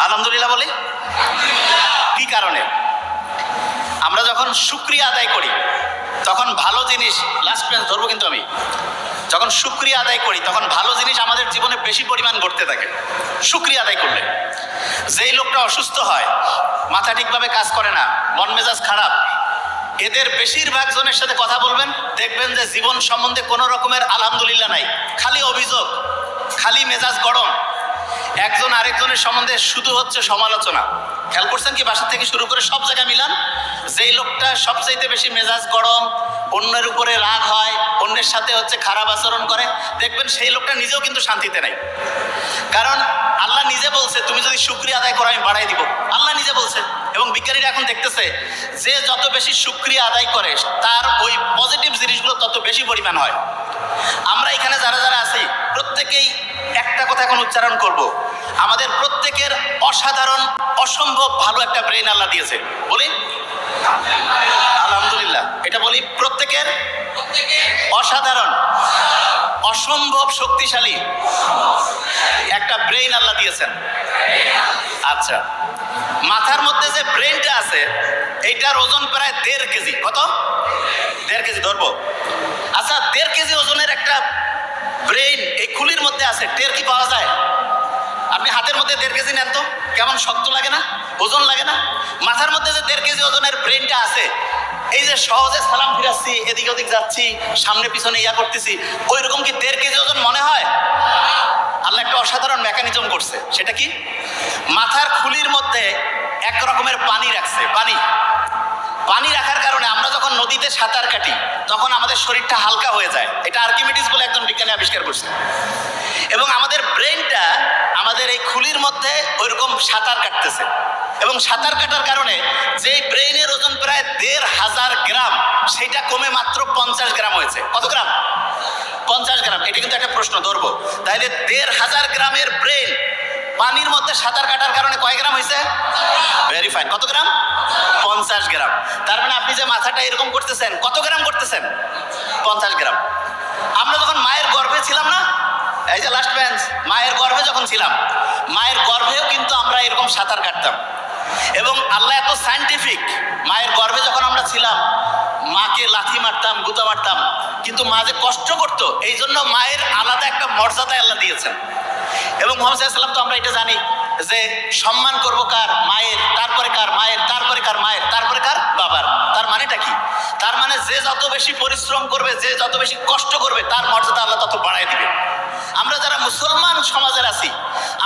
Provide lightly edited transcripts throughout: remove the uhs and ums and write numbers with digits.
আলহামদুলিল্লাহ বলি। কি কারণে? আমরা যখন শুকরিয়া আদায় করি তখন ভালো জিনিস, লাস্ট পেজ ধরবো কিন্তু আমি, যখন শুকরিয়া আদায় করি তখন ভালো জিনিস আমাদের জীবনে বেশি পরিমাণ ঘটতে থাকে শুকরিয়া আদায় করলে। যেই লোকটা অসুস্থ হয়, মাথা ঠিকভাবে কাজ করে না, মন মেজাজ খারাপ, এদের বেশিরভাগ জনের সাথে কথা বলবেন, দেখবেন যে জীবন সম্বন্ধে কোনো রকমের আলহামদুলিল্লাহ নাই, খালি অভিযোগ, খালি মেজাজ গরম। একজন আরেকজনের সম্বন্ধে শুধু হচ্ছে সমালোচনা। খেয়াল করছেন কি? বাসা থেকে শুরু করে সব জায়গায় মিলান, যেই লোকটা সবচাইতে বেশি মেজাজ গরম, অন্যের উপরে রাগ হয়, অন্যের সাথে হচ্ছে খারাপ আচরণ করে, দেখবেন সেই লোকটা নিজেও কিন্তু শান্তিতে নাই। কারণ আল্লাহ নিজে বলছে, তুমি যদি শুকরিয়া আদায় করো আমি বাড়াই দিব। আল্লাহ নিজে বলছে। এবং বিজ্ঞানীরা এখন দেখতেছে যে যত বেশি শুকরিয়া আদায় করে তার ওই পজিটিভ জিনিসগুলো তত বেশি পরিমাণ হয়। আমরা এখানে যারা যারা আছি প্রত্যেকেই একটা কথা এখন উচ্চারণ করব, আমাদের প্রত্যেকের অসাধারণ, অসম্ভব ভালো একটা ব্রেন আল্লাহ দিয়েছে। বলি আলহামদুলিল্লাহ। এটা বলি, প্রত্যেকের অসাধারণ, অসম্ভব শক্তিশালী একটা ব্রেন আল্লাহ দিয়েছেন। আচ্ছা, মাথার মধ্যে যে ব্রেনটা আছে এইটার ওজন প্রায় 1.5 কেজি। কত? 1.5 কেজি ধরবো। আচ্ছা, 1.5 কেজি ওজনের একটা ব্রেন এই খুলির মধ্যে আছে, টের কি পাওয়া যায়? আপনি হাতের মধ্যে 1.5 কেজি নেন তো, কেমন শক্ত লাগে না? ওজন লাগে না? মাথার মধ্যে যে 1.5 কেজি ওজনের ব্রেনটা আছে, এই যে সহজে সালাম ফিরাচ্ছি, এদিক ওদিক যাচ্ছি, সামনে পিছনে ইয়া করতেছি, ওই রকম কি 1.5 কেজি ওজন মনে হয়? আল্লাহ একটা অসাধারণ মেকানিজম করছে। সেটা কি? মাথার খুলির মধ্যে এক রকমের পানি রাখছে। পানি রাখার কারণে আমরা যখন নদীতে সাঁতার কাটি তখন আমাদের শরীরটা হালকা হয়ে যায়। এটা আর্কিমিডিস বলে একজন বিজ্ঞানী আবিষ্কার করছে। এবং আমাদের ব্রেনটা আমাদের এই খুলির মধ্যে ওইরকম সাঁতার কাটতেছে। এবং সাঁতার কাটার কারণে যে ব্রেইনের ওজন প্রায় 1,500 গ্রাম, সেটা কমে মাত্র 50 গ্রাম হয়েছে। কত গ্রাম? 50 গ্রাম। এটা কিন্তু একটা প্রশ্ন ধরবো। তাহলে 1,500 গ্রামের ব্রেন পানির মধ্যে সাঁতার কাটার কারণে কয় গ্রাম হয়েছে? Very fine. কত গ্রাম? 50 গ্রাম। তার মানে আপনি যে মাথাটা এরকম করতেছেন, কত গ্রাম করতেছেন? 50 গ্রাম। আমরা যখন মায়ের গর্ভে ছিলাম না, এই যে লাস্ট বেঞ্চ, মায়ের গর্ভে যখন ছিলাম, মায়ের গর্ভেও কিন্তু আমরা এরকম সাঁতার কাটতাম। এবং আল্লাহ এত সায়েন্টিফিক, মায়ের গর্ভে যখন আমরা ছিলাম মাকে লাথি মারতাম, গুতা মারতাম, কিন্তু মা যে কষ্ট করতো, এই জন্য মায়ের আলাদা একটা মর্যাদা আল্লাহ দিয়েছেন। এবং মুহাম্মদ সাল্লাল্লাহু আলাইহি ওয়াসাল্লাম তো আমরা এটা জানি যে সম্মান করবো কার? মায়ের, তারপরে কার? মায়ের, তারপরে কার? মায়ের, তারপরে কার? বাবার। তার মানেটা কি? তার মানে যে যত বেশি পরিশ্রম করবে, যে যত বেশি কষ্ট করবে, তার মর্যাদা আল্লাহ তত বাড়ায় দিবে। আমরা যারা মুসলমান সমাজের আছি,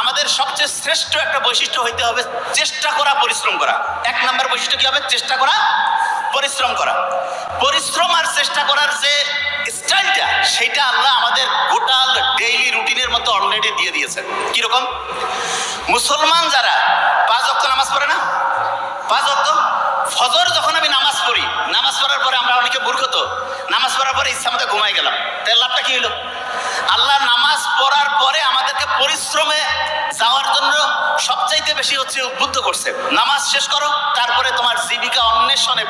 আমাদের সবচেয়ে শ্রেষ্ঠ একটা বৈশিষ্ট্য হইতে হবে চেষ্টা করা, পরিশ্রম করা। 1 নম্বর বৈশিষ্ট্য কি হবে? চেষ্টা করা, পরিশ্রম করা। পরিশ্রম আর চেষ্টা করার যে স্টাইলটা, সেটা আল্লাহ আমাদের গোটাল ডেইলি রুটিনের মতো অলরেডি দিয়ে দিয়েছেন। কিরকম? মুসলমান যারা 5 ওয়াক্ত নামাজ পড়ে না, 5 ওয়াক্ত ফজর যখন আমি নামাজ পড়ি, নামাজ পড়ার পরে আমরা অনেকে মূর্খ, তো নামাজ পড়ার পরে ইচ্ছা মতো ঘুমাই গেলাম, তার লাভটা কি হলো? আল্লাহ নামাজ পড়ার পরে আমাদেরকে পরিশ্রমে যাওয়ার জন্য সবচাইতে বেশি হচ্ছে উদ্বুদ্ধ করছে। নামাজ শেষ করো, তারপরে তোমার জীবিকা অন্বেষণে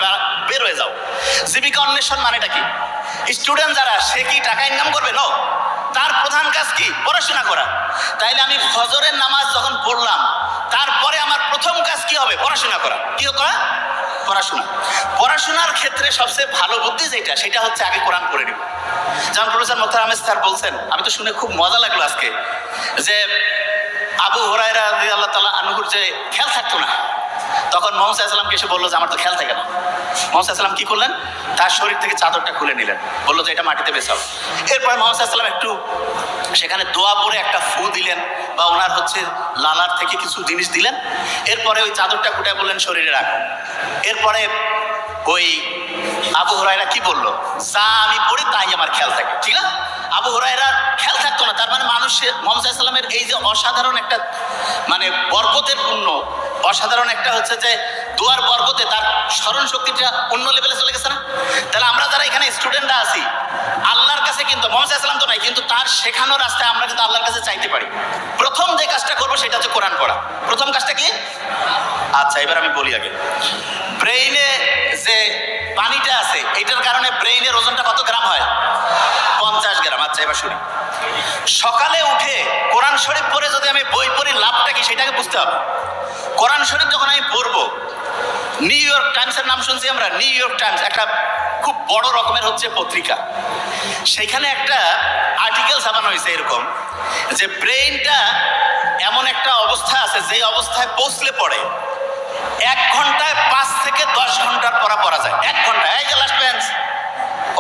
বের হয়ে যাও। জীবিকা অন্বেষণ মানেটা কি? স্টুডেন্ট যারা, সে কি টাকা ইনকাম করবে? নো, তার প্রধান কাজ কি? পড়াশোনা করা। তাইলে আমি ফজরের নামাজ যখন পড়লাম, তারপরে আমার প্রথম কাজ কি হবে? পড়াশোনা করা। কি করা? পড়াশোনা। পড়াশোনার ক্ষেত্রে সবচেয়ে ভালো বুদ্ধি যেটা, সেটা হচ্ছে আগে কোরআন পড়ে নিব। যেমন প্রফেসর মোখতার আহমেদ স্যার বলছেন, আমি তো শুনে খুব মজা লাগলো আজকে, যে আবু হুরায়রা রাদিয়াল্লাহু তাআলা আনহুর যে খেয়াল থাকতো না, তখন মুহাম্মদ সাল্লাল্লাহু আলাইহি ওয়াসাল্লামকে এসে বললো যে আমার তো খেয়াল থাকে না। মুহাম্মদ সাল্লাল্লাহু আলাইহি ওয়াসাল্লাম কি করলেন? তার শরীর থেকে চাদরটা খুলে নিলেন, বললো যে এটা মাটিতে বেছাও। এরপরে মুহাম্মদ সাল্লাল্লাহু আলাইহি ওয়াসাল্লাম একটু সেখানে দোয়া পড়ে একটা ফু দিলেন, বা ওনার হচ্ছে লালার থেকে কিছু জিনিস দিলেন। এরপরে ওই চাদরটা গুটায় বললেন শরীরে রাখো। এরপরে ওই আবু হুরায়রা কি বললো? যা আমি পড়ি তাই আমার খেয়াল থাকে। ঠিক না? আবু হুরায়রা খেয়াল থাকতো না। তার মানে মানুষের, মুহাম্মদ সাল্লাল্লাহু আলাইহি ওয়াসাল্লামের এই যে অসাধারণ একটা মানে বরকতের পূর্ণ, অসাধারণ একটা হচ্ছে যে দোয়ার বরকতে তার স্মরণ শক্তিটা অন্য লেভেলে চলে গেছে না? তাহলে আমরা যারা এখানে স্টুডেন্টরা আছি, আল্লাহর কাছে কিন্তু মুহাম্মদ সাল্লাল্লাহু আলাইহি ওয়াসাল্লাম তো নাই, কিন্তু তার শেখানোর রাস্তায় আমরা কিন্তু আল্লাহর কাছে চাইতে পারি। প্রথম যে কাজটা করবো সেটা হচ্ছে কোরআন পড়া। প্রথম কাজটা কি? আচ্ছা, এবার আমি বলি আগে। ব্রেইনে যে পানিটা আছে, এটার কারণে ব্রেইনের ওজনটা কত গ্রাম হয়? 50 গ্রাম। আচ্ছা, এবার শুনি। সকালে উঠে কোরআন শরীফ পড়ে যদি আমি বই পড়ি, লাভটা কি সেটাকে বুঝতে হবে। কোরআন শরীফ যখন আমি পড়বো, নিউ ইয়র্ক টাইমসের নাম শুনছি আমরা, নিউ ইয়র্ক টাইমস একটা খুব বড় রকমের হচ্ছে পত্রিকা, সেখানে একটা আর্টিকেল ছাপানো হয়েছে এরকম যে ব্রেইনটা এমন একটা অবস্থা আছে যে অবস্থায় পৌঁছলে পড়ে 1 ঘন্টায় 5 থেকে 10 ঘন্টার পড়া যায়। 1 ঘন্টায়, এই যে লাস্ট বেঞ্চ,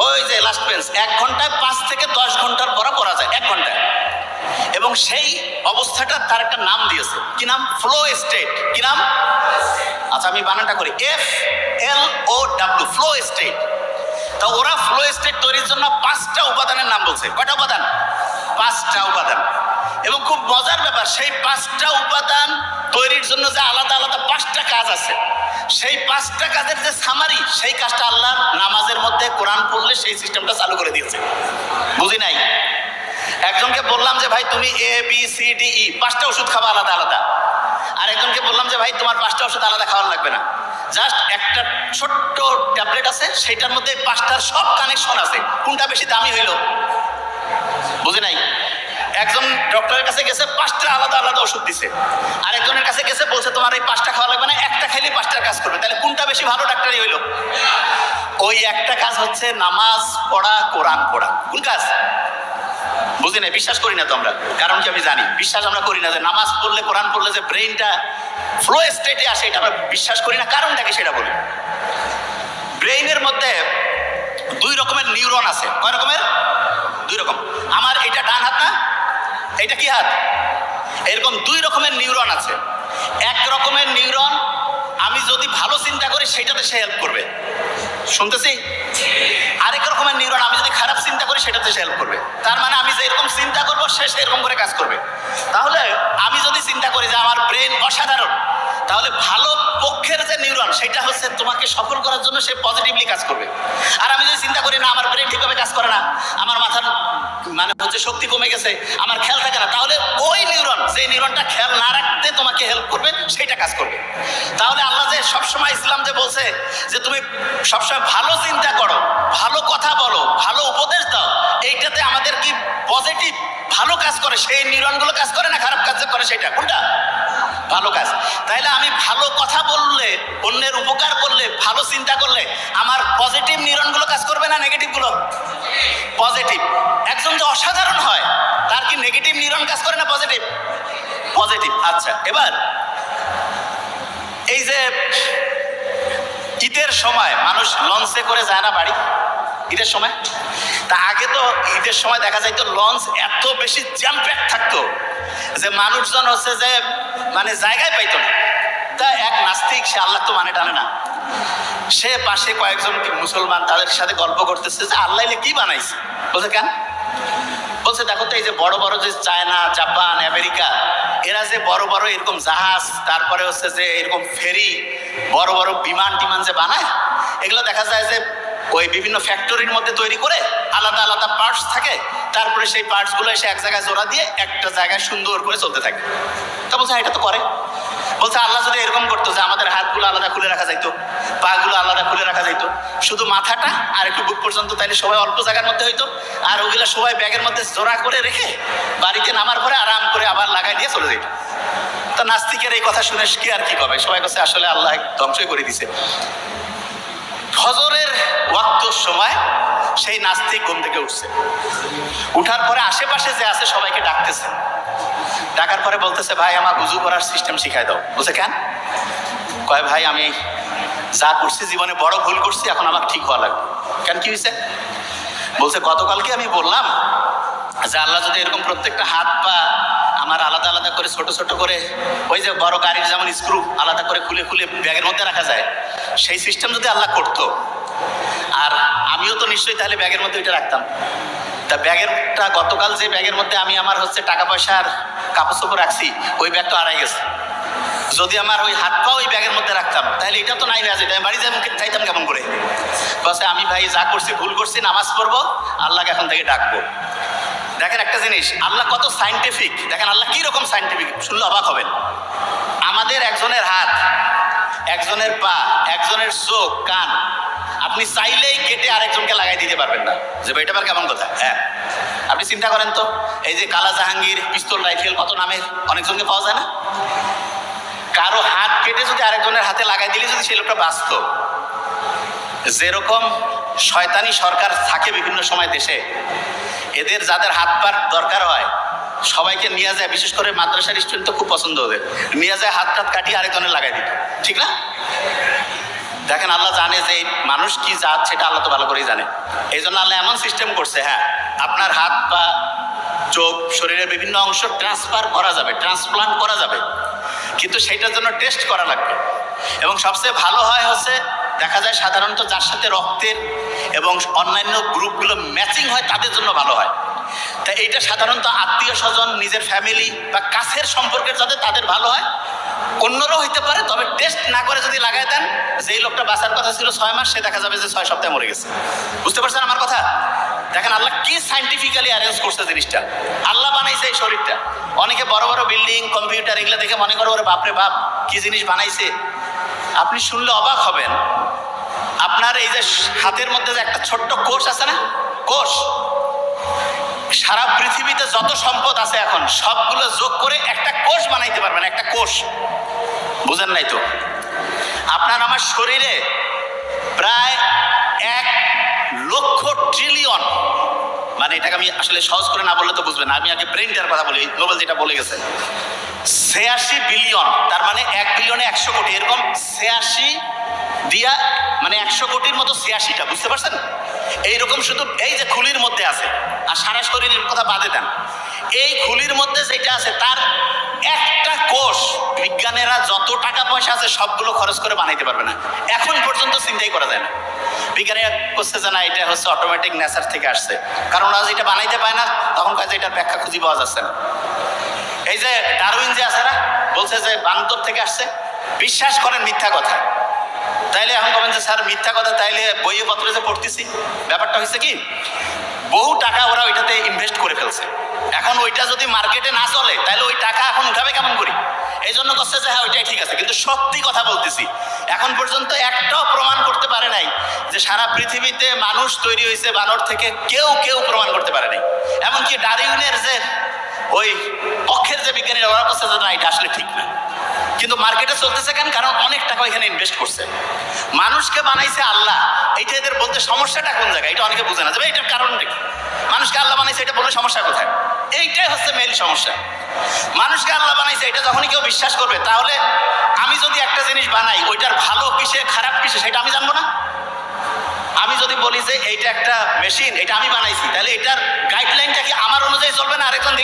ওই যে লাস্ট বেঞ্চ, 1 ঘন্টায় 5 থেকে 10 ঘন্টার পড়া যায় 1 ঘন্টায়। এবং সেই অবস্থাটা তার একটা নাম দিয়েছে, কি নাম? Flow state. কি নাম? আচ্ছা আমি বানানটা করি, FLOW, ফ্লো স্টেট। তা ওরা ফ্লো স্টেট তৈরির জন্য 5টা উপাদানের নাম বলছে। কয়টা উপাদান? 5টা উপাদান। এবং খুব মজার ব্যাপার, সেই 5টা উপাদান তৈরির জন্য যে আলাদা আলাদা 5টা কাজ আছে, সেই 5টা কাজের যে সামারি, সেই কাজটা আল্লাহ নামাজের মধ্যে কোরআন পড়লে সেই সিস্টেমটা চালু করে দিয়েছে। বুঝি নাই? একজনকে বললাম যে ভাই তুমি ABCDE 5টা ওষুধ খাবা আলাদা আলাদা, আর একজনকে বললাম যে ভাই তোমার 5টা ওষুধ আলাদা খাওয়ার লাগবে না, জাস্ট একটা ছোট্ট ট্যাবলেট আছে, সেটার মধ্যে 5টার সব কানেকশন আছে, কোনটা বেশি দামি হইল? বুঝি নাই? একজন ডক্টরের কাছে গেছে, 5টা আলাদা আলাদা ওষুধ দিছে, আর একজনের কাছে গেছে বলছে তোমার এই 5টা খাওয়া লাগবে না, একটা খাইলে 5টার কাজ করবে। তাহলে কোনটা বেশি ভালো ডাক্তারই হইল? ওই একটা কাজ হচ্ছে নামাজ পড়া, কোরআন পড়া। কোন কাজ? বুঝি নাই? বিশ্বাস করি না তো আমরা। কারণ কি? আমি জানি বিশ্বাস আমরা করি না যে নামাজ পড়লে, কোরআন পড়লে যে ব্রেইনটা ফ্লো স্টেটে আসে, এটা আমরা বিশ্বাস করি না। কারণটা কি সেটা বলি। ব্রেইনের মধ্যে 2 রকমের নিউরন আছে। কয় রকমের? 2 রকম। আমার এটা ডান হাত না, এটা কি হাত? এরকম 2 রকমের নিউরন আছে। এক রকমের নিউরন আমি যদি ভালো চিন্তা করি সেটাতে সে হেল্প করবে, শুনতেছি? আরেক রকমের নিউরন আমি যদি খারাপ চিন্তা করি সেটাতে সে হেল্প করবে। তার মানে আমি যে এরকম চিন্তা করবো সে সেরকম করে কাজ করবে। তাহলে আমি যদি চিন্তা করি যে আমার ব্রেন অসাধারণ, তাহলে ভালো পক্ষের যে নিউরন সেটা হচ্ছে তোমাকে সফল করার জন্য সে পজিটিভলি কাজ করবে। আর আমি যদি চিন্তা করি না আমার ব্রেন ঠিকভাবে কাজ করে না, আমার মাথার মানে হচ্ছে শক্তি কমে গেছে, আমার খেয়াল থাকে না, তাহলে ওই নিউরন, যে নিউরনটা খেয়াল না রাখতে তোমাকে হেল্প করবে, সেটা কাজ করবে। তাহলে আল্লাহ যে সবসময় ইসলাম যে বলছে যে তুমি সবসময় ভালো চিন্তা করো, ভালো কথা বলো, ভালো উপদেশ দাও, এইটাতে আমাদের কি পজিটিভ ভালো কাজ করে, সেই নিউরনগুলো কাজ করে না খারাপ কাজ করে? সেটা কোনটা? ভালো কাজ। তাইলে আমি ভালো কথা বললে, অন্যের উপকার করলে, ভালো চিন্তা করলে আমার পজিটিভ নিউরনগুলো কাজ করবে না নেগেটিভ গুলো? পজিটিভ। একজন যে অসাধারণ হয় তার কি নেগেটিভ নিউরন কাজ করে না পজিটিভ? পজিটিভ। আচ্ছা, এবার এই যে ঈদের সময় মানুষ লঞ্চে করে যায় না বাড়ি, ঈদের সময়? তা আগে তো ঈদের সময় দেখা যায় তো লঞ্চ এত বেশি জ্যাম প্যাক থাকতো যে মানুষজন হচ্ছে যে মানে জায়গায় পাইতো না। তা এক নাস্তিক, সে আল্লাহ তো মানে টানে না, সে পাশে কয়েকজন মুসলমান, তাদের সাথে গল্প করতেছে যে আল্লাহ কি বানাইছে। বলছে কেন? বলছে দেখো তো এই যে বড় বড় যে চায়না, জাপান, আমেরিকা, এরা যে বড় বড় এরকম জাহাজ, তারপরে হচ্ছে যে এরকম ফেরি, বড় বড় বিমান টিমান যে বানায়, এগুলো দেখা যায় যে ওই বিভিন্ন ফ্যাক্টরির মধ্যে তৈরি করে আলাদা আলাদা পার্টস থাকে, তারপরে সেই পার্টস গুলো এসে এক জায়গায় জোড়া দিয়ে একটা জায়গায় সুন্দর করে চলতে থাকে। তা বলছে এটা তো করে। বলছে আল্লাহ যদি এরকম করতো যে আমাদের হাতগুলো আলাদা খুলে রাখা যাইতো, পা গুলো আলাদা খুলে রাখা যাইতো, শুধু মাথাটা আর একটু বুক পর্যন্ত, তাইলে সবাই অল্প জায়গার মধ্যে হইতো, আর ওগুলা সবাই ব্যাগের মধ্যে জোড়া করে রেখে বাড়িতে নামার পরে আরাম করে আবার লাগাই দিয়ে চলে যেত। তা নাস্তিকের এই কথা শুনে কি আর কি কবে, সবাই কাছে আসলে আল্লাহ ধ্বংসই করে দিছে। ফজরের ওয়াক্তর সময় সেই নাস্তিক ঘুম থেকে উঠছে, উঠার পরে আশেপাশে যে আছে সবাইকে ডাকতেছে, ডাকার পরে বলতেছে ভাই আমার উযু করার সিস্টেম শিখাই দাও। বলছে কেন? কয় ভাই আমি যা করছি জীবনে বড় ভুল করছি, এখন আমার ঠিক হওয়া লাগবে। কেন, কি হয়েছে? বলছে গতকালকে আমি বললাম যে আল্লাহ যদি এরকম প্রত্যেকটা হাত পা আমার আলাদা আলাদা করে ছোট ছোট করে, ওই যে বড় গাড়ির যেমন স্ক্রু আলাদা করে খুলে খুলে ব্যাগের মধ্যে রাখা যায়, সেই সিস্টেম যদি আল্লাহ করতো, আর আমিও তো নিশ্চয়ই তাহলে ব্যাগের মধ্যে ওইটা রাখতাম। তা ব্যাগেরটা গতকাল যে ব্যাগের মধ্যে আমি আমার হচ্ছে টাকা পয়সা আর কাপড় চোপড় রাখছি, ওই ব্যাগটা হারাই গেছে। যদি আমার ওই হাত পা ওই ব্যাগের মধ্যে রাখতাম তাহলে এটা তো নাই হয়ে যেত, আমি বাড়ি যাইতাম কেমন করে? বলছে আমি ভাই যা করছি ভুল করছি, নামাজ পড়বো, আল্লাহকে এখন থেকে ডাকবো। দেখেন একটা জিনিস, আল্লাহ কত সাইন্টিফিক, দেখেন আল্লাহ কি রকম সাইন্টিফিক, শুনলে অবাক হবেন। আমাদের একজনের হাত, একজনের পা, একজনের চোখ, কান আপনি চাইলেই কেটে আরেকজনকে লাগাই দিতে পারবেন না, যে এটা আবার কেমন কথা? হ্যাঁ, আপনি চিন্তা করেন তো, এই যে কালা জাহাঙ্গীর, পিস্তল রাইফেল, কত নামে অনেকজনকে পাওয়া যায় না? কারো হাত কেটে যদি আরেকজনের হাতে লাগাই দিলে যদি সেই লোকটা বাঁচত, যেরকম শয়তানি সরকার থাকে বিভিন্ন সময় দেশে, এদের যাদের হাত পার দরকার হয় সবাইকে নিয়ে যায়, বিশেষ করে মাদ্রাসার স্টুডেন্ট তো খুব পছন্দ ওদের, নিয়ে যায় হাত টাত কাটিয়ে আরেকজনের লাগাই দিত, ঠিক না? দেখেন আল্লাহ জানে যে মানুষ কি জাত সেটা আল্লাহ তো ভালো করেই জানে। এই জন্য আল্লাহ এমন সিস্টেম করছে, হ্যাঁ আপনার হাত পা চোখ শরীরের বিভিন্ন অংশ ট্রান্সফার করা যাবে, ট্রান্সপ্লান্ট করা যাবে, কিন্তু সেইটার জন্য টেস্ট করা লাগবে। এবং সবচেয়ে ভালো হয় হচ্ছে দেখা যায় সাধারণত যার সাথে রক্তের এবং অন্যান্য গ্রুপগুলো ম্যাচিং হয় তাদের জন্য ভালো হয়। তাই এইটা সাধারণত আত্মীয় স্বজন, নিজের ফ্যামিলি বা কাছের সম্পর্কের যাদের তাদের ভালো হয়, অন্যরাও হইতে পারে, তবে টেস্ট না করে যদি লাগাই দেন, যেই লোকটা বাঁচার কথা ছিল 6 মাস সে দেখা যাবে যে 6 সপ্তাহে মরে গেছে। বুঝতে পারছেন আমার কথা? দেখেন আল্লাহ কি সাইন্টিফিক্যালি অ্যারেঞ্জ করছে জিনিসটা। আল্লাহ বানাইছে এই শরীরটা। অনেকে বড় বড় বিল্ডিং কম্পিউটার এগুলো দেখে মনে করো ওরে বাপরে বাপ কি জিনিস বানাইছে। আপনি শুনলে অবাক হবেন, আপনার এই যে হাতের মধ্যে যে একটা ছোট্ট কোষ আছে না, কোষ, সারা পৃথিবীতে যত সম্পদ আছে এখন সবগুলো যোগ করে একটা কোষ বানাইতে পারবেন, একটা কোষ। বুঝেন নাই তো? আপনার আমার শরীরে প্রায় 1 লক্ষ ট্রিলিয়ন, মানে এটাকে আমি আসলে সহজ করে না বললে তো বুঝবেন না, আমি আগে ব্রেনটার কথা বলি, নোবেল যেটা বলে গেছে 86 বিলিয়ন, তার মানে 1 বিলিয়নে 100 কোটি, এরকম 86 দিয়া মানে 100 কোটির মতো 86টা, বুঝতে পারছেন? এইরকম শুধু এই যে খুলির মধ্যে আছে, আর সারা শরীরের কথা বাদে দেন, এই খুলির মধ্যে যেটা আছে তার একটা কোষ বিজ্ঞানীরা যত টাকা পয়সা আছে সবগুলো খরচ করে বানাইতে পারবে না, এখন পর্যন্ত চিন্তাই করা যায় না। বিজ্ঞানীরা করছে যে না এটা হচ্ছে অটোমেটিক নেচার থেকে আসছে, কারণ ওরা যেটা বানাইতে পায় না তখন কাজে এটার ব্যাখ্যা খুঁজে পাওয়া যাচ্ছে না। এই যে ডারউইন যে আছে না, বলছে যে বান্দর থেকে আসছে, বিশ্বাস করেন মিথ্যা কথা। তাইলে এখন বলেন যে স্যার মিথ্যা কথা, তাইলে বইয়ে পত্রে যে পড়তেছি, ব্যাপারটা হয়েছে কি বহু টাকা ওরা ওইটাতে ইনভেস্ট করে ফেলছে, এখন ওইটা যদি মার্কেটে না চলে তাহলে ওই টাকা এখন উঠাবে কেমন করি, এই জন্য করছে যে হ্যাঁ ওইটাই ঠিক আছে। কিন্তু সত্যি কথা বলতেছি, এখন পর্যন্ত একটাও প্রমাণ করতে পারে নাই যে সারা পৃথিবীতে মানুষ তৈরি হয়েছে বানর থেকে, কেউ প্রমাণ করতে পারে নাই। এমনকি ডারউইনের যে ওই পক্ষের যে বিজ্ঞানীরা ওরা বলছে যে না এটা আসলে ঠিক না, কিন্তু মার্কেটে চলতেছে কেন, কারণ অনেক টাকা এখানে ইনভেস্ট করছে। মানুষকে বানাইছে আল্লাহ, এইটা এদের বলতে সমস্যাটা কোন জায়গায় এটা অনেকে বুঝে না, যে এটার কারণটা কি, মানুষকে আল্লাহ বানাইছে এটা বলে সমস্যা কোথায়? এইটাই হচ্ছে মেইন সমস্যা। মানুষকে আল্লাহ বানাইছে এটা যখনই কেউ বিশ্বাস করবে, তাহলে আমি যদি একটা জিনিস বানাই ওইটার ভালো কিসে খারাপ কিসে সেটা আমি জানবো না? আমি যদি বলি যে এইটা একটা মেশিন, এটা আমি বানাইছি, তাহলে এটার গাইডলাইনটা কি আমার অনুযায়ী চলবে না আরেকজন